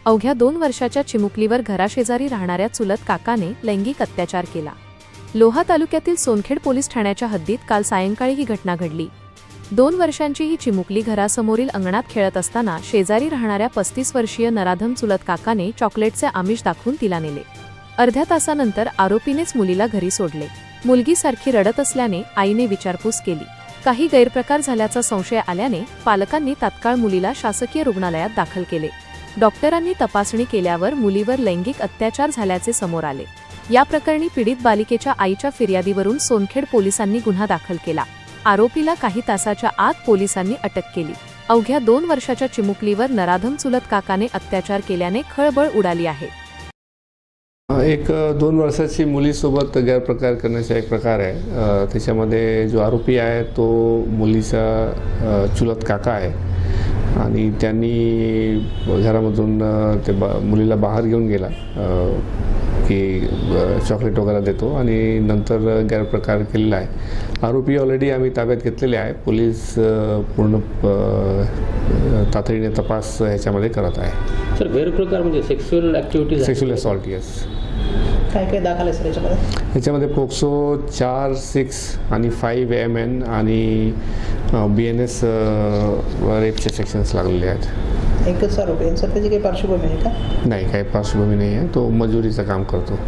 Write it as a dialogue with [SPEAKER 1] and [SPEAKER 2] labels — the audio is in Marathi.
[SPEAKER 1] अवघ्या 2 वर्षाच्या चिमुकलीवर घराशेजारी राहणाऱ्या चुलत काकाने लैंगिक अत्याचार केला। लोहा तालुक्यातील सोनखेड पोलीस ठाण्याच्या हद्दीत काल सायंकाळी ही घटना घडली। 2 वर्षांची ही चिमुकली घरासमोरील अंगणात खेळत असताना शेजारी राहणाऱ्या 35 वर्षीय नराधम चुलत काकाने चॉकलेटचे आमिष दाखवून तिला नेले। अर्ध्या तासानंतर आरोपीनेच मुलीला घरी सोडले। मुलगी सारखी रडत असल्याने आईने विचारपूस केली। काही गैरप्रकार झाल्याचा संशय आल्याने पालकांनी तात्काळ मुलीला शासकीय रुग्णालयात दाखल केले। डॉक्टरांनी तपासणी केल्यावर मुलीवर लैंगिक अत्याचार झाल्याचे समोर आले। या प्रकरणी पीडित बालिकेच्या आईच्या फिर्यादीवरून सोनखेड पोलिसांनी गुन्हा दाखल केला। आरोपीला काही तासाच्या आत पोलिसांनी अटक केली। अवघ्या 2 वर्षाच्या चिमुकलीवर नराधम चुलत काकाने अत्याचार केल्याने खळबळ उडाली आहे।
[SPEAKER 2] एक 2 वर्षाची मुलीसोबत गैरप्रकार करण्याचा एक प्रकार आहे। त्याच्यामध्ये जो आरोपी आहे तो मुलीचा चुलत काका आहे आणि त्यांनी घरामधून ते मुलीला बाहेर घेऊन गेला की चॉकलेट वगैरे देतो आणि नंतर गैरप्रकार केलेला आहे। आरोपी ऑलरेडी आम्ही ताब्यात घेतलेले आहे। पोलीस पूर्ण तातडीने तपास ह्याच्यामध्ये करत आहे।
[SPEAKER 3] सर गैरप्रकार म्हणजे sexual activities,
[SPEAKER 2] sexual assault, yes.
[SPEAKER 4] काय काय दाखल आहे सर
[SPEAKER 2] ह्याच्यामध्ये पोक्सो 4, 6 आणि 5 MN आणि BNS रेपचे सेक्शन्स लागलेले आहेत।
[SPEAKER 4] एकच आरोपी आहे सर, त्याची काही पार्श्वभूमी आहे का?
[SPEAKER 2] नाही, काही पार्श्वभूमी नाही आहे। तो मजुरीचं काम करतो।